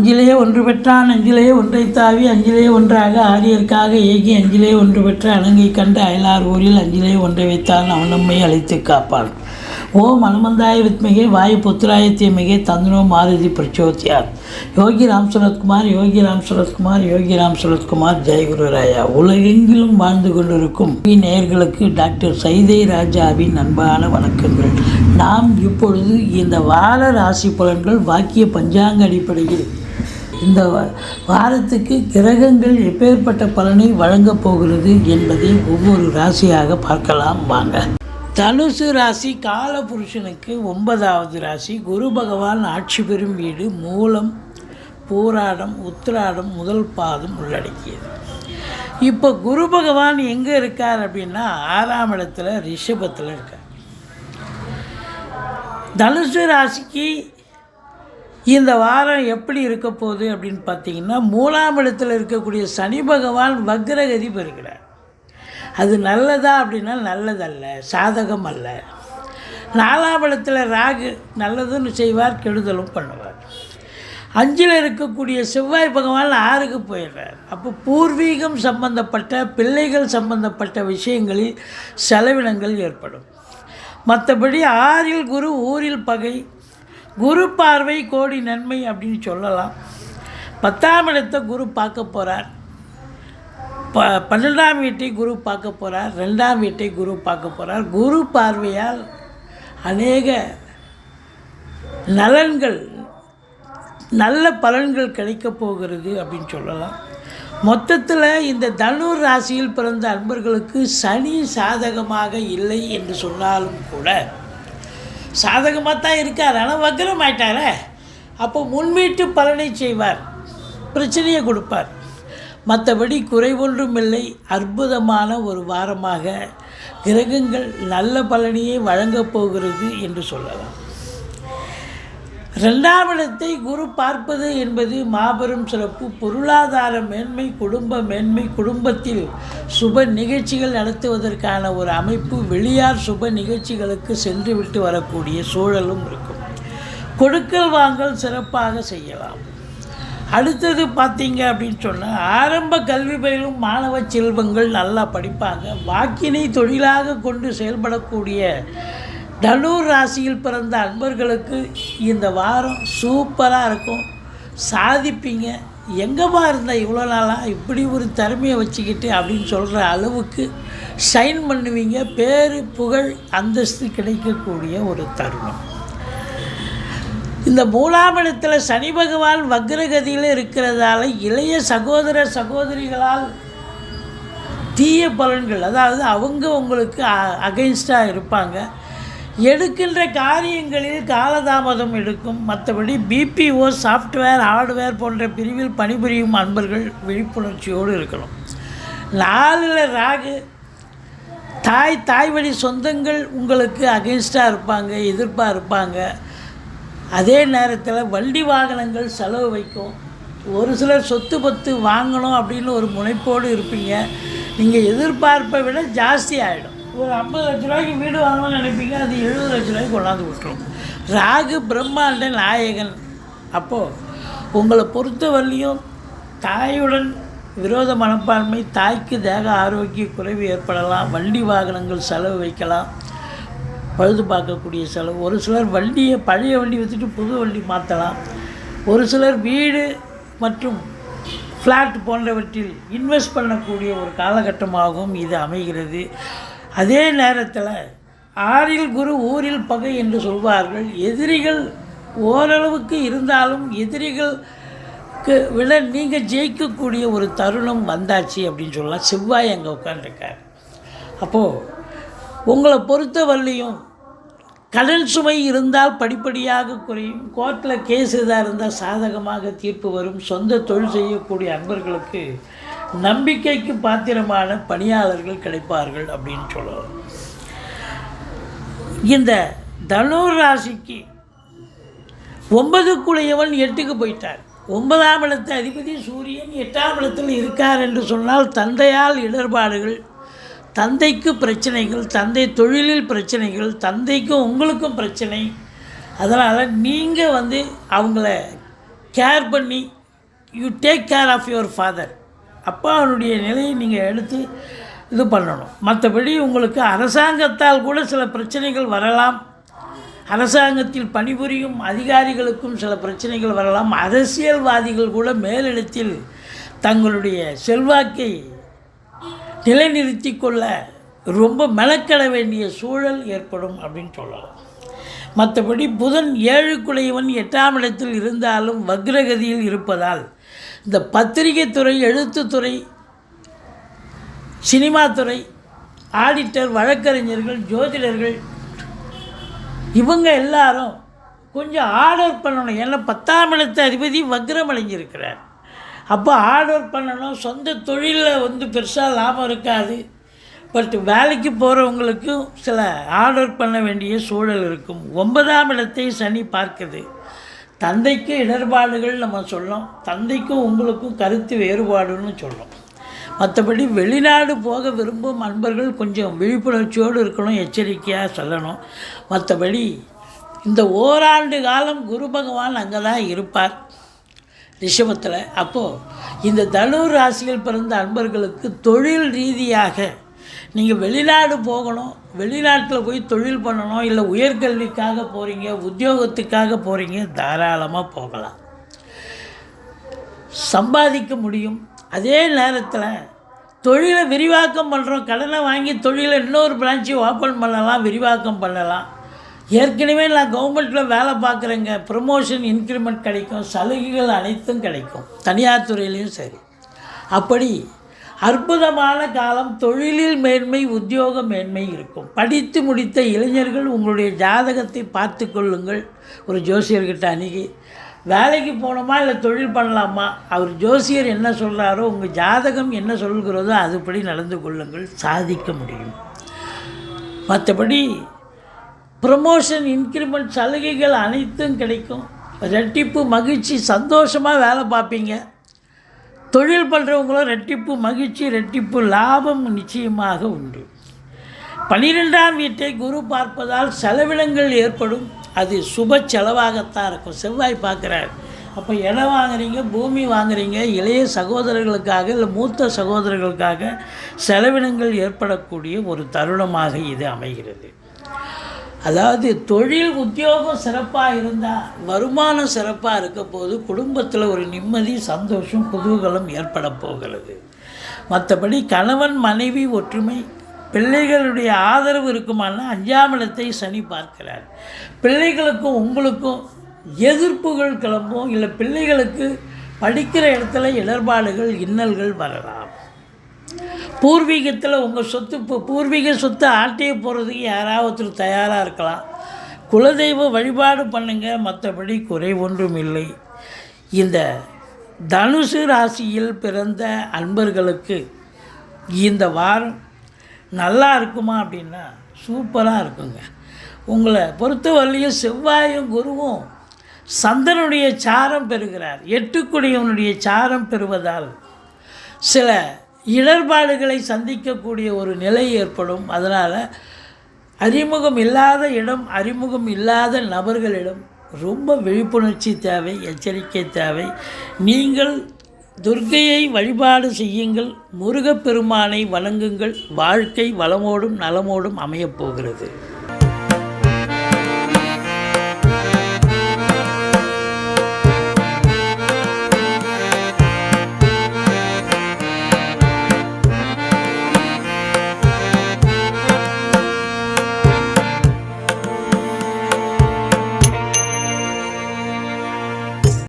அஞ்சிலே ஒன்று பெற்றான் அஞ்சிலே ஒன்றை தாவி அஞ்சிலே ஒன்றாக ஆரியர்க்காக ஏகி அஞ்சிலே ஒன்று பெற்ற அணங்கை கண்ட அயலார் ஊரில் அஞ்சிலே ஒன்றை வைத்தான் அவன் நம்மை அழைத்து காப்பான். ஓம் அனுமந்தாய வித்மிகே வாயு புத்திராய தீமிகே தந்தனோ மாருதி பிரச்சோத்யார். யோகி ராம் சுரத்குமார் யோகி ராம் சுரத்குமார் யோகி ராம் சுரத்குமார் ஜெயகுருராயா. உலகெங்கிலும் வாழ்ந்து கொண்டிருக்கும் நேயர்களுக்கு டாக்டர் சைதை ராஜாவின் அன்பான வணக்கங்கள். நாம் இப்பொழுது இந்த வார ராசி பலன்கள் வாக்கிய பஞ்சாங்க அடிப்படையில் இந்த வாரத்துக்கு கிரகங்கள் எப்பேற்பட்ட பலனை வழங்கப் போகிறது என்பதை ஒவ்வொரு ராசியாக பார்க்கலாம் வாங்க. தனுசு ராசி காலபுருஷனுக்கு 9வது ராசி. குரு பகவான் ஆட்சி பெறும் வீடு மூலம் பூராடம் உத்திராடம் முதல் பாதம் உள்ளடக்கியது. இப்போ குரு பகவான் எங்கே இருக்கார் அப்படின்னா 6ஆம் இடத்துல ரிஷபத்தில் இருக்கார். தனுசு ராசிக்கு இந்த வாரம் எப்படி இருக்க போகுது அப்படின்னு பார்த்தீங்கன்னா 3ஆம் இடத்தில் இருக்கக்கூடிய சனி பகவான் வக்ரகதி பெறுகிறார். அது நல்லதா அப்படின்னா நல்லதல்ல, சாதகம் அல்ல. 4ஆம் இடத்துல ராகு நல்லதுன்னு செய்வார், கெடுதலும் பண்ணுவார். 5இல் இருக்கக்கூடிய செவ்வாய் பகவான் 6க்கு போயிடுறார். அப்போ பூர்வீகம் சம்பந்தப்பட்ட பிள்ளைகள் சம்பந்தப்பட்ட விஷயங்களில் செலவினங்கள் ஏற்படும். மற்றபடி 6இல் குரு ஊரில் பகை, குரு பார்வை கோடி நன்மை அப்படின்னு சொல்லலாம். 10ஆம் இடத்தை குரு பார்க்க போகிறார். 12ஆம் வீட்டை குரு பார்க்க போகிறார். 2ஆம் வீட்டை குரு பார்க்க போகிறார். குரு பார்வையால் அநேக நலன்கள் நல்ல பலன்கள் கிடைக்கப் போகிறது அப்படின்னு சொல்லலாம். மொத்தத்தில் இந்த தனுர் ராசியில் பிறந்த அன்பர்களுக்கு சனி சாதகமாக இல்லை என்று சொன்னாலும் கூட சாதகமாக தான் இருக்கார். ஆனால் வக்ரம் ஆயிட்டார. அப்போ முன்வீட்டு பலனை செய்வார், பிரச்சனையை கொடுப்பார். மற்றபடி குறைவொன்றும் இல்லை. அற்புதமான ஒரு வாரமாக கிரகங்கள் நல்ல பலனையை வழங்கப் போகிறது என்று சொல்லலாம். 2ஆம் இடத்தை குரு பார்ப்பது என்பது மாபெரும் சிறப்பு. பொருளாதார மேன்மை, குடும்ப மேன்மை, குடும்பத்தில் சுப நிகழ்ச்சிகள் நடத்துவதற்கான ஒரு அமைப்பு, வெளியார் சுப நிகழ்ச்சிகளுக்கு சென்று விட்டு வரக்கூடிய சூழலும் இருக்கும். கொடுக்கல் வாங்கல் சிறப்பாக செய்யலாம். அடுத்தது பார்த்தீங்க அப்படின்னு சொன்னால் ஆரம்ப கல்வி பயிலும் மாணவ செல்வங்கள் நல்லா படிப்பாங்க. வாக்கினை தொழிலாக கொண்டு செயல்படக்கூடிய தனுர் ராசியில் பிறந்த அன்பர்களுக்கு இந்த வாரம் சூப்பராக இருக்கும். சாதிப்பீங்க. எங்கேப்பா இருந்தால் இவ்வளோ நாளாக இப்படி ஒரு திறமையை வச்சுக்கிட்டு அப்படின்னு சொல்கிற அளவுக்கு ஷைன் பண்ணுவீங்க. பேர் புகழ் அந்தஸ்து கிடைக்கக்கூடிய ஒரு தருணம். இந்த 3ஆம் இடத்துல சனி பகவான் வக்ரகதியில் இருக்கிறதால இளைய சகோதர சகோதரிகளால் தீய பலன்கள், அதாவது அவங்க உங்களுக்கு அகைன்ஸ்டாக இருப்பாங்க. எடுக்கின்ற காரியங்களில் காலதாமதம் எடுக்கும். மற்றபடி பிபிஓ, சாஃப்ட்வேர், ஹார்ட்வேர் போன்ற பிரிவில் பணிபுரியும் அன்பர்கள் விழிப்புணர்ச்சியோடு இருக்கணும். 4இல் ராகு, தாய் வழி சொந்தங்கள் உங்களுக்கு அகைன்ஸ்டாக இருப்பாங்க, எதிர்ப்பாக இருப்பாங்க. அதே நேரத்தில் வண்டி வாகனங்கள் செலவு வைக்கும். ஒரு சிலர் சொத்து பத்து வாங்கணும் அப்படின்னு ஒரு முனைப்போடு இருப்பீங்க. நீங்கள் எதிர்பார்ப்பை விட ஜாஸ்தி ஆகிடும். ஒரு 50 லட்ச ரூபாய்க்கு வீடு வாங்கணும்னு நினைப்பீங்க, அது 70 லட்ச ரூபாய்க்கு கொண்டாந்து விட்டுரும். ராகு பிரம்மாண்ட நாயகன். அப்போது உங்களை பொறுத்தவரையிலையும் தாயுடன் விரோத மனப்பான்மை, தாய்க்கு தேக ஆரோக்கிய குறைவு ஏற்படலாம். வண்டி வாகனங்கள் செலவு வைக்கலாம், பழுது பார்க்கக்கூடிய செலவு. ஒரு சிலர் வண்டியை பழைய வண்டி வச்சுட்டு புது வண்டி மாற்றலாம். ஒரு சிலர் வீடு மற்றும் ஃப்ளாட் போன்றவற்றில் இன்வெஸ்ட் பண்ணக்கூடிய ஒரு காலகட்டமாகவும் இது அமைகிறது. அதே நேரத்தில் 6இல் குரு ஊரில் பகை என்று சொல்வார்கள். எதிரிகள் ஓரளவுக்கு இருந்தாலும் எதிரிகளுக்கு விட நீங்கள் ஜெயிக்கக்கூடிய ஒரு தருணம் வந்தாச்சு அப்படின்னு சொல்லலாம். செவ்வாய் அங்கே உட்காந்துருக்கார். அப்போது உங்களை பொறுத்தவரையிலையும் கடன் சுமை இருந்தால் படிப்படியாக குறையும். கோர்ட்டில் கேஸ் எதாக இருந்தால் சாதகமாக தீர்ப்பு வரும். சொந்த தொழில் செய்யக்கூடிய அன்பர்களுக்கு நம்பிக்கைக்கு பாத்திரமான பணியாளர்கள் கிடைப்பார்கள் அப்படின்னு சொல்லலாம். இந்த தனுர் ராசிக்கு 9க்குடையவன் 8க்கு போயிட்டார். 9ஆம் இடத்து அதிபதி சூரியன் 8ஆம் இடத்தில் இருக்கார் என்று சொன்னால் தந்தையால் இடர்பாடுகள், தந்தைக்கு பிரச்சனைகள், தந்தை தொழிலில் பிரச்சனைகள், தந்தைக்கும் உங்களுக்கும் பிரச்சனை. அதனால் நீங்கள் அவங்கள கேர் பண்ணி you take care of your father, அப்பாவுடைய நிலையை நீங்கள் எடுத்து இது பண்ணணும். மற்றபடி உங்களுக்கு அரசாங்கத்தால் கூட சில பிரச்சனைகள் வரலாம், அரசாங்கத்தில் பணிபுரியும் அதிகாரிகளுக்கும் சில பிரச்சனைகள் வரலாம், அரசியல்வாதிகள் கூட மேலிடத்தில் தங்களுடைய செல்வாக்கை நிலைநிறுத்தி கொள்ள ரொம்ப மெனக்கட வேண்டிய சூழல் ஏற்படும் அப்படின்னு சொல்லலாம். மற்றபடி புதன் 7க்குடையவன் 8ஆம் இடத்தில் இருந்தாலும் வக்ரகதியில் இருப்பதால் இந்த பத்திரிகை துறை, எழுத்துத்துறை, சினிமா துறை, ஆடிட்டர், வழக்கறிஞர்கள், ஜோதிடர்கள் இவங்க எல்லாரும் கொஞ்சம் ஆர்டர் பண்ணணும். ஏன்னா 10ஆம் இடத்து அதிபதி வக்ரம் அடைஞ்சிருக்கிறார். அப்போ ஆர்டர் பண்ணணும். சொந்த தொழிலில் பெருசாக லாபம் இருக்காது, பட் வேலைக்கு போகிறவங்களுக்கும் சில ஆர்டர் பண்ண வேண்டிய சூழல் இருக்கும். 9ஆம் இடத்தை சனி பார்க்குது. தந்தைக்கு இடர்பாடுகள் நம்ம சொல்லலாம், தந்தைக்கும் உங்களுக்கும் கருத்து வேறுபாடுன்னு சொல்லலாம். மற்றபடி வெளிநாடு போக விரும்பும் அன்பர்கள் கொஞ்சம் விழிப்புணர்ச்சியோடு இருக்கணும், எச்சரிக்கையாக சொல்லணும். மற்றபடி இந்த ஓராண்டு காலம் குரு பகவான் அங்கே தான் இருப்பார் ரிஷபத்தில். அப்போது இந்த தனுர் ராசியில் பிறந்த அன்பர்களுக்கு தொழில் ரீதியாக நீங்கள் வெளிநாடு போகணும், வெளிநாட்டில் போய் தொழில் பண்ணணும், இல்லை உயர்கல்விக்காக போகிறீங்க, உத்தியோகத்துக்காக போகிறீங்க, தாராளமாக போகலாம், சம்பாதிக்க முடியும். அதே நேரத்தில் தொழிலை விரிவாக்கம் பண்ணுறோம், கடனை வாங்கி தொழிலை இன்னொரு பிரான்ச்சு ஓப்பன் பண்ணலாம், விரிவாக்கம் பண்ணலாம். ஏற்கனவே நான் கவர்மெண்ட்டில் வேலை பார்க்குறேங்க, ப்ரமோஷன், இன்க்ரிமெண்ட் கிடைக்கும், சலுகைகள் அனைத்தும் கிடைக்கும், தனியார் துறையிலையும் சரி. அப்படி அற்புதமான காலம். தொழிலில் மேன்மை, உத்தியோக மேன்மை இருக்கும். படித்து முடித்த இளைஞர்கள் உங்களுடைய ஜாதகத்தை பார்த்து கொள்ளுங்கள். ஒரு ஜோசியர்கிட்ட அணுகி வேலைக்கு போகணுமா இல்லை தொழில் பண்ணலாமா, அவர் ஜோசியர் என்ன சொல்கிறாரோ, உங்கள் ஜாதகம் என்ன சொல்கிறதோ அதுபடி நடந்து கொள்ளுங்கள், சாதிக்க முடியும். மற்றபடி ப்ரமோஷன், இன்க்ரிமெண்ட், சலுகைகள் அனைத்தும் கிடைக்கும். ரெட்டிப்பு மகிழ்ச்சி, சந்தோஷமாக வேலை பார்ப்பீங்க. தொழில் பண்ணுறவங்களும் ரெட்டிப்பு மகிழ்ச்சி, ரெட்டிப்பு லாபம் நிச்சயமாக உண்டு. 12ஆம் வீட்டை குரு பார்ப்பதால் செலவினங்கள் ஏற்படும். அது சுப செலவாகத்தான் இருக்கும். செவ்வாய் பார்க்குறார். அப்போ இடம் வாங்குறீங்க, பூமி வாங்குறீங்க, இளைய சகோதரர்களுக்காக இல்லை மூத்த சகோதரர்களுக்காக செலவினங்கள் ஏற்படக்கூடிய ஒரு தருணமாக இது அமைகிறது. அதாவது தொழில், உத்தியோகம் சிறப்பாக இருந்தால், வருமானம் சிறப்பாக இருக்க போது குடும்பத்தில் ஒரு நிம்மதி, சந்தோஷம், குதூகலம் ஏற்பட போகிறது. மற்றபடி கணவன் மனைவி ஒற்றுமை, பிள்ளைகளுடைய ஆதரவு இருக்குமானா 5ஆம் இடத்தை சனி பார்க்கிறார். பிள்ளைகளுக்கும் உங்களுக்கும் எதிர்ப்புகள் கிளம்பும், இல்லை பிள்ளைகளுக்கு படிக்கிற இடத்துல இடர்பாடுகள், இன்னல்கள் வரலாம். பூர்வீகத்தில் உங்கள் சொத்து, இப்போ பூர்வீக சொத்து ஆட்டையை போகிறதுக்கு யாராவது தயாராக இருக்கலாம். குலதெய்வ வழிபாடு பண்ணுங்கள், மற்றபடி குறை ஒன்றும் இல்லை. இந்த தனுசு ராசியில் பிறந்த அன்பர்களுக்கு இந்த வாரம் நல்லா இருக்குமா அப்படின்னா சூப்பராக இருக்குங்க. உங்களை பொறுத்தவரையிலையும் செவ்வாயும் குருவும் சந்திரனுடைய சாரம் பெறுகிறார். 8க்குடையவனுடைய சாரம் பெறுவதால் சில இடர்பாடுகளை சந்திக்கக்கூடிய ஒரு நிலை ஏற்படும். அதனால் அறிமுகம் இல்லாத இடம், அறிமுகம் இல்லாத நபர்களிடம் ரொம்ப விழிப்புணர்ச்சி தேவை, எச்சரிக்கை தேவை. நீங்கள் துர்க்கையை வழிபாடு செய்யுங்கள், முருகப்பெருமானை வணங்குங்கள். வாழ்க்கை வளமோடும் நலமோடும் அமையப் போகிறது.